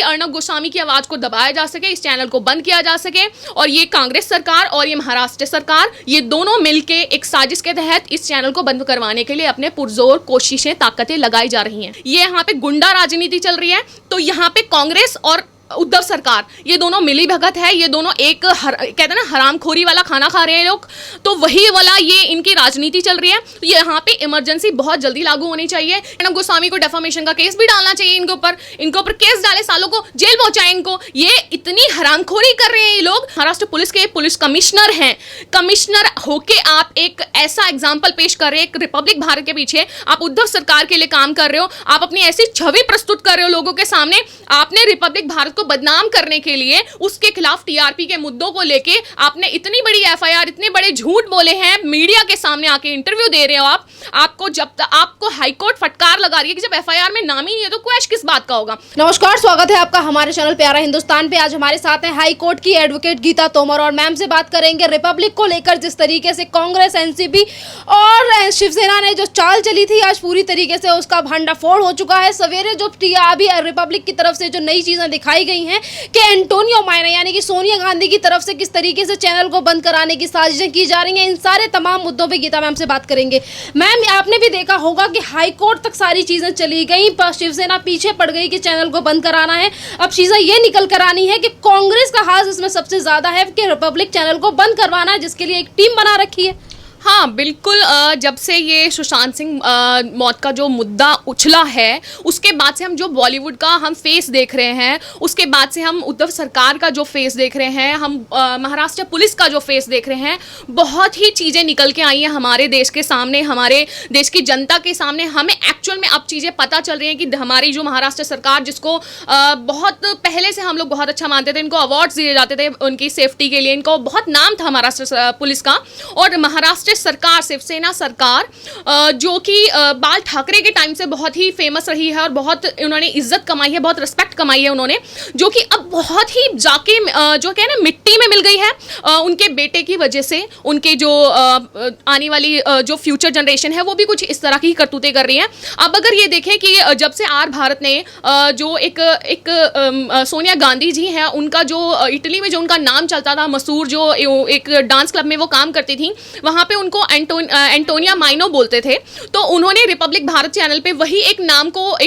अर्नब गोस्वामी की आवाज को दबाया जा सके, इस चैनल को बंद किया जा सके। और ये कांग्रेस सरकार और ये महाराष्ट्र सरकार, ये दोनों मिलके एक साजिश के तहत इस चैनल को बंद करवाने के लिए अपने पुरजोर कोशिशें, ताकतें लगाई जा रही हैं। ये यहाँ पे गुंडा राजनीति चल रही है। तो यहाँ पे कांग्रेस और उद्धव सरकार, ये दोनों मिली भगत है, ये दोनों एक कहते हैं ना हरामखोरी वाला खाना खा रहे हैं लोग, तो वही वाला ये इनकी राजनीति चल रही है। तो यहाँ पे इमरजेंसी बहुत जल्दी लागू होनी चाहिए। अर्नब गोस्वामी को डेफामेशन का केस भी डालना चाहिए, इनके ऊपर केस डाले, सालों को जेल पहुंचाए इनको। ये इतनी हरामखोरी कर रहे हैं ये लोग। महाराष्ट्र पुलिस के पुलिस कमिश्नर हैं, कमिश्नर होके आप एक ऐसा एग्जाम्पल पेश कर रहे हैं, एक रिपब्लिक भारत के पीछे आप उद्धव सरकार के लिए काम कर रहे हो, आप अपनी ऐसी छवि प्रस्तुत कर रहे हो लोगों के सामने। आपने रिपब्लिक भारत को बदनाम करने के लिए उसके खिलाफ टीआरपी के मुद्दों को लेके आपने इतनी बड़ी एफआईआर, इतने बड़े झूठ बोले हैं, मीडिया के सामने आके इंटरव्यू दे रहे हो आप। आपको हाईकोर्ट फटकार लगा रही है कि जब एफआईआर में नाम ही नहीं है तो क्वेश्चन किस बात का होगा। नमस्कार, स्वागत है आपका हमारे चैनल प्यारा हिंदुस्तान पे। आज हमारे साथ हैं हाईकोर्ट की एडवोकेट गीता तोमर और मैम से बात करेंगे रिपब्लिक को लेकर। जिस तरीके से कांग्रेस, एनसीपी और शिवसेना ने जो चाल चली थी, आज पूरी तरीके से उसका भंडाफोड़ हो चुका है। सवेरे जो अभी रिपब्लिक की तरफ से जो नई चीजें दिखाई गई हैं कि एंटोनियो मायना यानी कि सोनिया गांधी की तरफ से किस तरीके से चैनल को बंद कराने की साजिशें की जा रही हैं, इन सारे तमाम मुद्दों पे गीता मैम से बात करेंगे। मैम, आपने भी देखा होगा कि हाईकोर्ट तक सारी चीजें चली गई, शिवसेना पीछे पड़ गई कि चैनल को बंद कराना है। अब चीजें ये निकल कर आनी है कि कांग्रेस का हाथ इसमें सबसे ज्यादा है कि रिपब्लिक चैनल को बंद करवाना है, जिसके लिए एक टीम बना रखी है। हाँ बिल्कुल, जब से ये सुशांत सिंह मौत का जो मुद्दा उछला है, उसके बाद से हम जो बॉलीवुड का हम फेस देख रहे हैं, उसके बाद से हम उद्धव सरकार का जो फेस देख रहे हैं, हम महाराष्ट्र पुलिस का जो फेस देख रहे हैं, बहुत ही चीज़ें निकल के आई हैं हमारे देश के सामने, हमारे देश की जनता के सामने। हमें एक्चुअल में अब चीज़ें पता चल रही हैं कि हमारी जो महाराष्ट्र सरकार, जिसको बहुत पहले से हम लोग बहुत अच्छा मानते थे, इनको अवार्ड्स दिए जाते थे उनकी सेफ्टी के लिए, इनको बहुत नाम था महाराष्ट्र पुलिस का। और महाराष्ट्र सरकार, शिवसेना सरकार, जो कि बाल ठाकरे के टाइम से बहुत ही फेमस रही है और बहुत उन्होंने इज्जत कमाई है, बहुत रिस्पेक्ट कमाई है उन्होंने, जो कि अब बहुत ही जाके जो क्या है ना मिट्टी में मिल गई है उनके बेटे की वजह से। उनके जो आने वाली जो फ्यूचर जनरेशन है वो भी कुछ इस तरह की करतूतें कर रही है। अब अगर ये देखें कि जब से आर भारत ने जो एक सोनिया गांधी जी हैं, उनका जो इटली में जो उनका नाम चलता था, मसूर, जो एक डांस क्लब में वो काम करती थी, वहाँ पे उनको एंटोनिया माइनो बोलते थे। तो उन्होंने रिपब्लिक भारत चैनल पे वही एक नाम को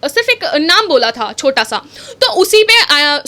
सिर्फ एक नाम बोला था छोटा सा, तो उसी पे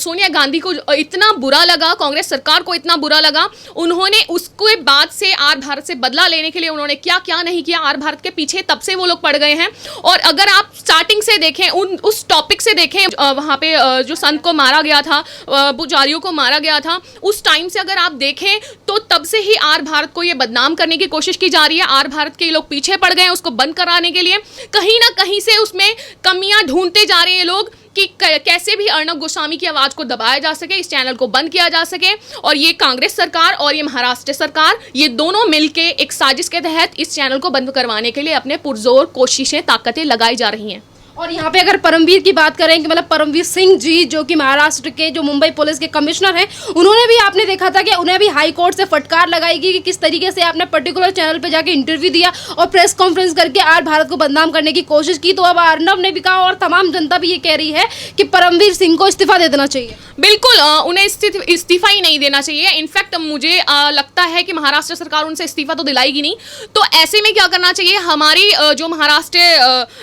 सोनिया गांधी को इतना बुरा लगा, कांग्रेस सरकार को इतना बुरा लगा, उन्होंने उसके बाद से आर भारत से बदला लेने के लिए उन्होंने क्या क्या नहीं किया, आर भारत के पीछे तब से वो लोग पड़ गए हैं। और अगर आप स्टार्टिंग से देखें, उस टॉपिक से देखें, वहाँ पे जो संत को मारा गया था, पुजारियों को मारा गया था, उस टाइम से अगर आप देखें तो तब से ही आर भारत को ये बदनाम करने की कोशिश की जा रही है। आर भारत के लोग पीछे पड़ गए हैं उसको बंद कराने के लिए, कहीं ना कहीं से उसमें कमियां ढूंढते जा रहे हैं लोग कि कैसे भी अर्नब गोस्वामी की आवाज को दबाया जा सके, इस चैनल को बंद किया जा सके। और ये कांग्रेस सरकार और ये महाराष्ट्र सरकार, ये दोनों मिलके एक साजिश के तहत इस चैनल को बंद करवाने के लिए अपने पुरजोर कोशिशें, ताकतें लगाई जा रही हैं। और यहाँ पे अगर परमवीर की बात करें कि मतलब परमवीर सिंह जी, जो कि महाराष्ट्र के जो मुंबई पुलिस के कमिश्नर हैं, उन्होंने भी, आपने देखा था कि उन्हें भी हाई कोर्ट से फटकार लगाई गई कि किस तरीके से आपने पर्टिकुलर चैनल पे जाके इंटरव्यू दिया और प्रेस कॉन्फ्रेंस करके आर भारत को बदनाम करने की कोशिश की। तो अब अर्नब ने भी कहा और तमाम जनता भी ये कह रही है कि परमवीर सिंह को इस्तीफा दे देना चाहिए। बिल्कुल, उन्हें इस्तीफा ही नहीं देना चाहिए। इनफैक्ट मुझे लगता है कि महाराष्ट्र सरकार उनसे इस्तीफा तो दिलाएगी नहीं। तो ऐसे में क्या करना चाहिए, हमारी जो महाराष्ट्र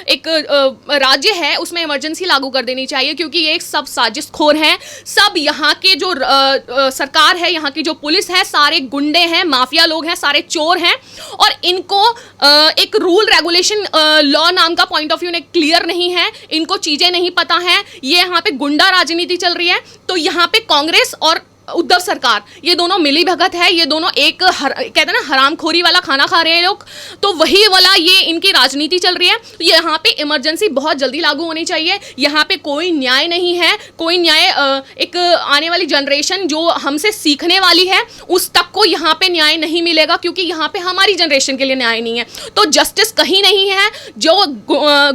एक राज्य है उसमें इमरजेंसी लागू कर देनी चाहिए, क्योंकि ये सब साजिशखोर हैं। सब यहाँ के जो सरकार है, यहाँ की जो पुलिस है, सारे गुंडे हैं, माफिया लोग हैं, सारे चोर हैं। और इनको एक रूल रेगुलेशन लॉ नाम का पॉइंट ऑफ व्यू क्लियर नहीं है, इनको चीजें नहीं पता है, ये यहाँ पे गुंडा राजनीति चल रही है। तो यहाँ पे कांग्रेस और उद्धव सरकार, ये दोनों मिली भगत है, ये दोनों एक कहते हैं ना हरामखोरी वाला खाना खा रहे हैं लोग, तो वही वाला ये इनकी राजनीति चल रही है। तो यहाँ पे इमरजेंसी बहुत जल्दी लागू होनी चाहिए। यहाँ पे कोई न्याय नहीं है, कोई न्याय एक आने वाली जनरेशन जो हमसे सीखने वाली है उस तक को यहाँ पे न्याय नहीं मिलेगा, क्योंकि यहाँ पे हमारी जनरेशन के लिए न्याय नहीं है। तो जस्टिस कहीं नहीं है। जो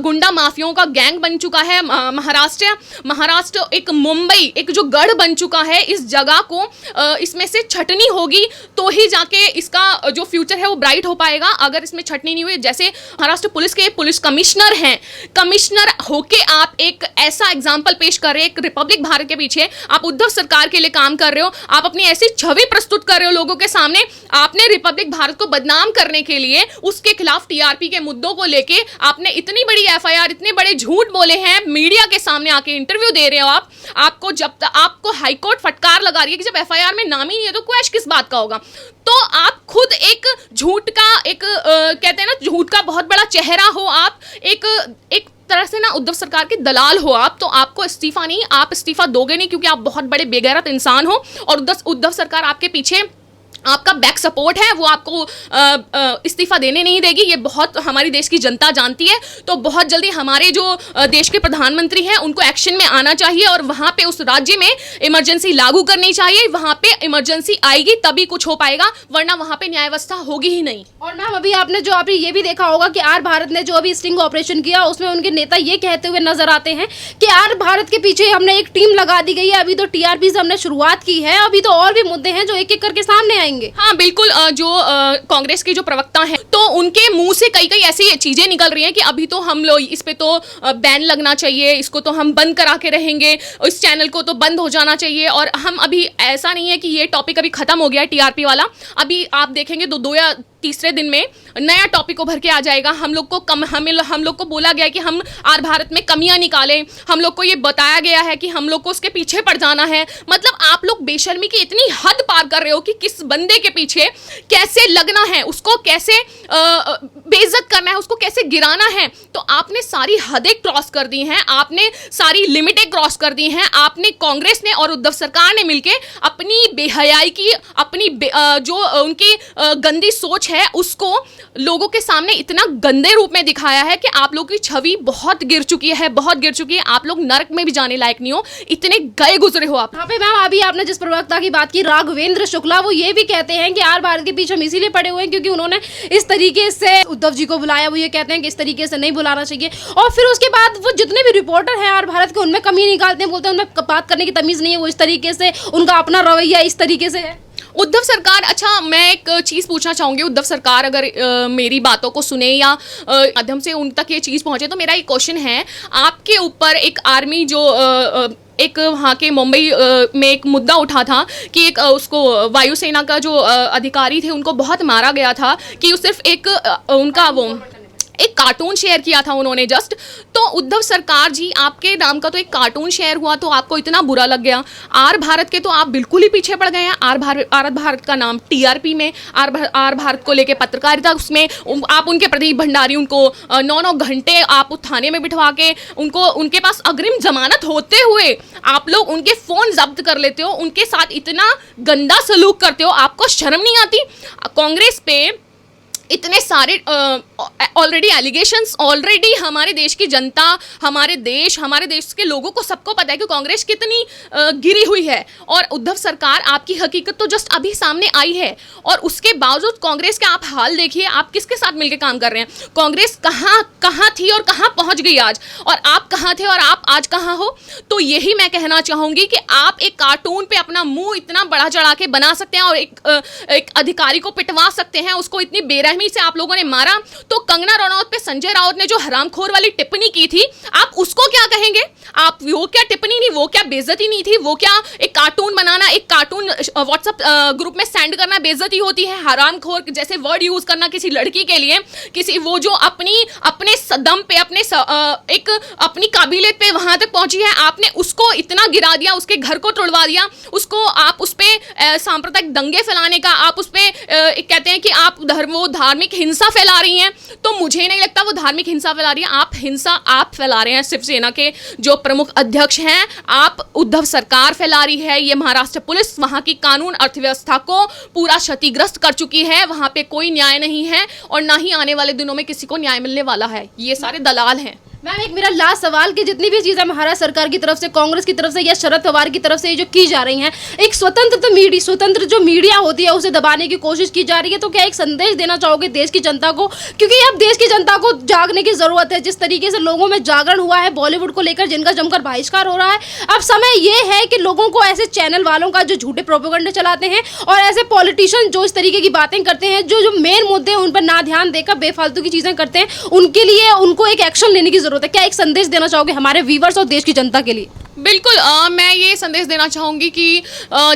गुंडा माफियों का गैंग बन चुका है महाराष्ट्र एक मुंबई, एक जो गढ़ बन चुका है, इस जगह को इसमें से छटनी होगी तो ही जाके इसका जो फ्यूचर है वो ब्राइट हो पाएगा। अगर इसमें छटनी नहीं हुई, जैसे महाराष्ट्र पुलिस के पुलिस कमिश्नर हैं, कमिश्नर होके आप एक ऐसा एग्जाम्पल पेश कर रहे हैं, एक रिपब्लिक भारत के पीछे आप उद्धव सरकार के लिए काम कर रहे हो, आप अपनी ऐसी छवि प्रस्तुत कर रहे हो लोगों के सामने। आपने रिपब्लिक भारत को बदनाम करने के लिए उसके खिलाफ टीआरपी के मुद्दों को लेके आपने इतनी बड़ी एफआईआर, इतने बड़े झूठ बोले हैं, मीडिया के सामने आके इंटरव्यू दे रहे हो आप। आपको जब तक आपको हाईकोर्ट फटकार लगा रही है कि जब एफआईआर में नाम ही नहीं है तो क्वेश्चन किस बात का होगा। तो आप खुद एक झूठ का कहते हैं ना, झूठ का बहुत बड़ा चेहरा हो आप, एक तरह से ना उद्धव सरकार के दलाल हो आप। तो आपको इस्तीफा नहीं, आप इस्तीफा दोगे नहीं क्योंकि आप बहुत बड़े बेगैरत इंसान हो और उद्धव सरकार आपके पीछे आपका बैक सपोर्ट है, वो आपको इस्तीफा देने नहीं देगी। ये बहुत हमारी देश की जनता जानती है। तो बहुत जल्दी हमारे जो देश के प्रधानमंत्री हैं उनको एक्शन में आना चाहिए और वहाँ पे उस राज्य में इमरजेंसी लागू करनी चाहिए। वहाँ पे इमरजेंसी आएगी तभी कुछ हो पाएगा, वरना वहाँ पे न्याय व्यवस्था होगी ही नहीं। और मैम अभी आपने ये भी देखा होगा कि आर भारत ने जो अभी स्टिंग ऑपरेशन किया उसमें उनके नेता ये कहते हुए नजर आते हैं कि आर भारत के पीछे हमने एक टीम लगा दी गई है। अभी तो टीआरपी से हमने शुरुआत की है, अभी तो और भी मुद्दे हैं जो एक एक करके सामने आएंगे। हाँ बिल्कुल, जो कांग्रेस के जो प्रवक्ता हैं तो उनके मुंह से कई ऐसी चीजें निकल रही हैं कि अभी तो हम लोग इस पे तो बैन लगना चाहिए, इसको तो हम बंद करा के रहेंगे, इस चैनल को तो बंद हो जाना चाहिए। और हम अभी ऐसा नहीं है कि ये टॉपिक अभी खत्म हो गया है टीआरपी वाला, अभी आप देखेंगे दो या तीसरे दिन में नया टॉपिक उभर के आ जाएगा। हम लोग को बोला गया है कि हम आर भारत में कमियां निकालें, हम लोग को ये बताया गया है कि हम लोग को उसके पीछे पड़ जाना है। मतलब आप लोग बेशर्मी की इतनी हद पार कर रहे हो कि किस बंदे के पीछे कैसे लगना है, उसको कैसे बेइज्जत करना है, उसको कैसे गिराना है। तो आपने सारी हदें क्रॉस कर दी हैं, आपने सारी लिमिटें क्रॉस कर दी हैं। आपने, कांग्रेस ने और उद्धव सरकार ने मिलके अपनी बेहयाई की, अपनी जो उनकी गंदी सोच है उसको लोगों के सामने इतना गंदे रूप में दिखाया है कि आप लोगों की छवि बहुत गिर चुकी है, बहुत गिर चुकी है। आप लोग नरक में भी जाने लायक नहीं हो, इतने गए गुजरे हो आप। यहाँ पे मैम अभी आपने जिस प्रवक्ता की बात की, राघवेंद्र शुक्ला, वो ये भी कहते हैं कि आर भारत के पीछे हम इसीलिए पड़े हुए हैं क्योंकि उन्होंने इस तरीके से उद्धव जी को बुलाया। वो ये कहते हैं कि इस तरीके से नहीं बुलाना चाहिए। और फिर उसके बाद वो जितने भी रिपोर्टर हैं आर भारत के उनमें कमी निकालते हैं, बोलते हैं उनमें बात करने की तमीज नहीं है, वो इस तरीके से, उनका अपना रवैया इस तरीके से है। उद्धव सरकार, अच्छा मैं एक चीज़ पूछना चाहूँगी, उद्धव सरकार अगर मेरी बातों को सुने या माध्यम से उन तक ये चीज़ पहुँचे तो मेरा एक क्वेश्चन है, आपके ऊपर एक आर्मी जो एक वहाँ के मुंबई में एक मुद्दा उठा था कि एक उसको वायुसेना का जो अधिकारी थे उनको बहुत मारा गया था कि सिर्फ एक उनका वो एक कार्टून शेयर किया था उन्होंने जस्ट। तो उद्धव सरकार जी, आपके नाम का तो एक कार्टून शेयर हुआ तो आपको इतना बुरा लग गया। आर भारत के तो आप बिल्कुल ही पीछे पड़ गए हैं। आर भारत का नाम टीआरपी में, आर भारत को लेके पत्रकारिता, उसमें आप उनके प्रदीप भंडारी, उनको 9 घंटे आप थाने में बिठवा के उनके पास अग्रिम जमानत होते हुए आप लोग उनके फ़ोन जब्त कर लेते हो, उनके साथ इतना गंदा सलूक करते हो। आपको शर्म नहीं आती? कांग्रेस पे इतने सारे ऑलरेडी एलिगेशंस, ऑलरेडी हमारे देश की जनता, हमारे देश के लोगों को सबको पता है कि कांग्रेस कितनी गिरी हुई है। और उद्धव सरकार, आपकी हकीकत तो जस्ट अभी सामने आई है और उसके बावजूद कांग्रेस के आप हाल देखिए, आप किसके साथ मिलकर काम कर रहे हैं। कांग्रेस कहाँ थी और कहाँ पहुँच गई आज, और आप कहाँ थे और आप आज कहाँ हो। तो यही मैं कहना चाहूँगी कि आप एक कार्टून पे अपना मुँह इतना बड़ा चढ़ा के बना सकते हैं और एक अधिकारी को पिटवा सकते हैं, उसको इतनी बेरहमी से आप लोगों ने मारा। तो कंगना रनौत पे संजय राउत ने जो हरामखोर वाली टिप्पणी की थी, आप उसको क्या कहेंगे? आप वो क्या टिप्पणी नहीं, वो क्या बेइज्जती नहीं थी? वो क्या एक कार्टून बनाना, एक कार्टून व्हाट्सएप ग्रुप में सेंड करना बेइज्जती होती है? हरामखोर जैसे वर्ड यूज करना किसी लड़की के लिए, किसी वो जो अपने सदम पे, अपनी काबिलियत पे वहां तक पहुंची है, आपने उसको इतना गिरा दिया, उसके घर को तोड़वा दिया, उसको आप उस पे सांप्रदायिक दंगे फैलाने का, आप उस पे कहते हैं कि आप धार्मिक हिंसा फैला रही हैं। तो मुझे नहीं लगता वो धार्मिक हिंसा फैला रही है, आप फैला रहे हैं। शिवसेना के जो प्रमुख अध्यक्ष हैं, आप उद्धव सरकार फैला रही है। ये महाराष्ट्र पुलिस वहां की कानून अर्थव्यवस्था को पूरा क्षतिग्रस्त कर चुकी है। वहां पे कोई न्याय नहीं है और ना ही आने वाले दिनों में किसी को न्याय मिलने वाला है। ये सारे दलाल हैं। मैम एक मेरा लास्ट सवाल कि जितनी भी चीजें महाराष्ट्र सरकार की तरफ से, कांग्रेस की तरफ से या शरद पवार की तरफ से ये जो की जा रही हैं, एक स्वतंत्र जो मीडिया होती है उसे दबाने की कोशिश की जा रही है, तो क्या एक संदेश देना चाहोगे देश की जनता को? क्योंकि अब देश की जनता को जागने की जरूरत है। जिस तरीके से लोगों में जागरण हुआ है बॉलीवुड को लेकर, जिनका जमकर बहिष्कार हो रहा है, अब समय ये है कि लोगों को ऐसे चैनल वालों का जो झूठे प्रोपेगेंडा चलाते हैं और ऐसे पॉलिटिशियन जो इस तरीके की बातें करते हैं, जो मेन मुद्दे हैं उन पर ना ध्यान देकर बेफालतू की चीजें करते हैं, उनके लिए उनको एक एक्शन लेने की जरूरत है। क्या एक संदेश देना चाहोगे हमारे व्यूअर्स और देश की जनता के लिए? बिल्कुल, मैं ये संदेश देना चाहूँगी कि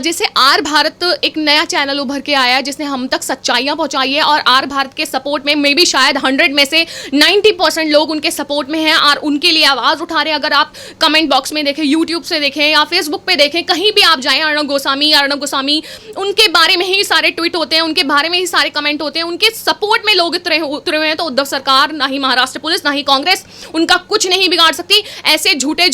जैसे आर भारत एक नया चैनल उभर के आया है जिसने हम तक सच्चाइयाँ पहुँचाई है, और आर भारत के सपोर्ट में मे बी शायद 100 में से 90% लोग उनके सपोर्ट में हैं और उनके लिए आवाज़ उठा रहे हैं। अगर आप कमेंट बॉक्स में देखें, यूट्यूब से देखें या फेसबुक पे देखें, कहीं भी आप जाएँ, अर्णब गोस्वामी उनके बारे में ही सारे ट्वीट होते हैं, उनके बारे में ही सारे कमेंट होते हैं, उनके सपोर्ट में लोग उतरे हुए हैं। तो उद्धव सरकार, ना ही महाराष्ट्र पुलिस, ना ही कांग्रेस उनका कुछ नहीं बिगाड़ सकती। ऐसे झूठे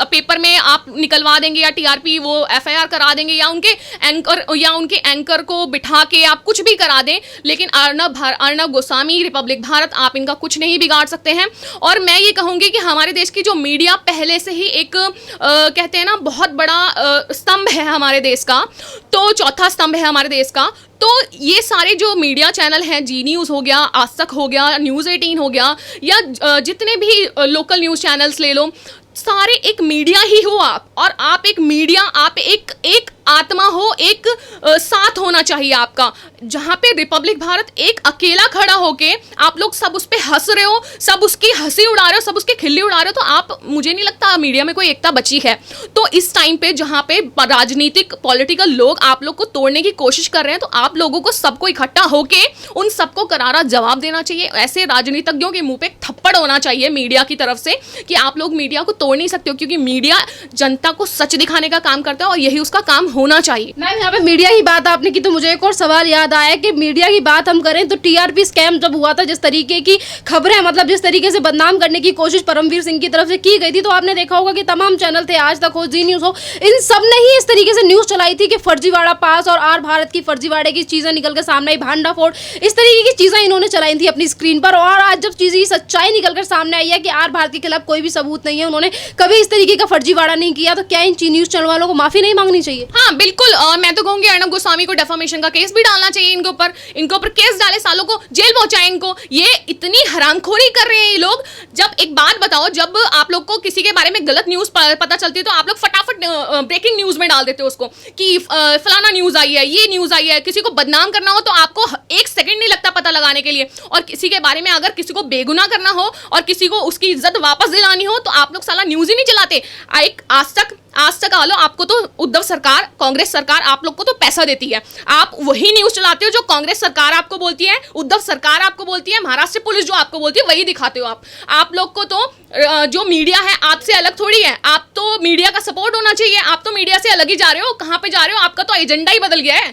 पेपर में आप निकलवा देंगे या टीआरपी वो एफआईआर करा देंगे या उनके एंकर को बिठा के आप कुछ भी करा दें, लेकिन अर्णब गोस्वामी, रिपब्लिक भारत, आप इनका कुछ नहीं बिगाड़ सकते हैं। और मैं ये कहूँगी कि हमारे देश की जो मीडिया पहले से ही एक कहते हैं ना बहुत बड़ा स्तंभ है हमारे देश का, तो चौथा स्तंभ है हमारे देश का। तो ये सारे जो मीडिया चैनल हैं, जी न्यूज़ हो गया, आज तक हो गया, न्यूज़ 18 हो गया, या जितने भी लोकल न्यूज़ चैनल्स ले लो, सारे एक मीडिया ही हो आप, और आप एक मीडिया, आप एक आत्मा हो, एक साथ होना चाहिए आपका, जहाँ पे रिपब्लिक भारत एक अकेला खड़ा होके आप लोग सब उस पर हंस रहे हो, सब उसकी हंसी उड़ा रहे हो, सब उसकी खिल्ली उड़ा रहे हो, तो आप, मुझे नहीं लगता मीडिया में कोई एकता बची है। तो इस टाइम पे जहाँ पे राजनीतिक पॉलिटिकल लोग आप लोग को तोड़ने की कोशिश कर रहे हैं, तो आप लोगों को सबको इकट्ठा होके उन सबको करारा जवाब देना चाहिए। ऐसे राजनीतिज्ञों के मुंह पे थप्पड़ होना चाहिए मीडिया की तरफ से कि आप लोग मीडिया को तोड़ नहीं सकते हो, क्योंकि मीडिया जनता को सच दिखाने का काम करता है और यही उसका काम होना चाहिए। मैम यहाँ पे मीडिया की बात आपने की तो मुझे एक और सवाल याद आया कि मीडिया की बात हम करें तो टीआरपी स्कैम जब हुआ था, जिस तरीके की खबरें, मतलब जिस तरीके से बदनाम करने की कोशिश परमवीर सिंह की तरफ से की गई थी, तो आपने देखा होगा कि तमाम चैनल थे, आज तक हो, जी न्यूज़ हो, इन सब ने ही इस तरीके से न्यूज़ चलाई थी कि फर्जीवाड़ा पास और आर भारत की फर्जीवाड़े की चीज़ें निकल कर सामने आई, भांडाफोड़, इस तरीके की चीज़ें इन्होंने चलाई थी अपनी स्क्रीन पर। और आज जब चीज़ की सच्चाई निकल कर सामने आई है कि आर भारत के खिलाफ कोई भी सबूत नहीं है, उन्होंने कभी इस तरीके का फर्जीवाड़ा नहीं किया, तो क्या इन न्यूज़ चैनल वालों को माफी नहीं मांगनी चाहिए? हाँ बिल्कुल, मैं तो कहूँगी अर्णब गोस्वामी को डेफामेशन का केस भी डालना चाहिए, इनके ऊपर केस डाले, सालों को जेल पहुंचाए इनको। ये इतनी हरामखोरी कर रहे हैं ये लोग। जब एक बात बताओ, जब आप लोग को किसी के बारे में गलत न्यूज़ पता चलती है तो आप लोग फटाफट ब्रेकिंग न्यूज़ में डाल देते हो उसको कि फलाना न्यूज़ आई है, ये न्यूज़ आई है। किसी को बदनाम करना हो तो आपको 1 सेकंड नहीं लगता पता लगाने के लिए, और किसी के बारे में अगर किसी को बेगुनाह करना हो और किसी को उसकी इज्जत वापस दिलानी हो तो आप लोग साला न्यूज़ ही नहीं चलाते। आज तक आलो, आपको तो उद्धव सरकार, कांग्रेस सरकार आप लोग को तो पैसा देती है, आप वही न्यूज़ चलाते हो जो कांग्रेस सरकार आपको बोलती है, उद्धव सरकार आपको बोलती है, महाराष्ट्र पुलिस जो आपको बोलती है वही दिखाते हो आप लोग को तो जो मीडिया है आपसे अलग थोड़ी है, आप तो मीडिया का सपोर्ट होना चाहिए, आप तो मीडिया से अलग ही जा रहे हो। कहाँ पे जा रहे हो? आपका तो एजेंडा ही बदल गया है।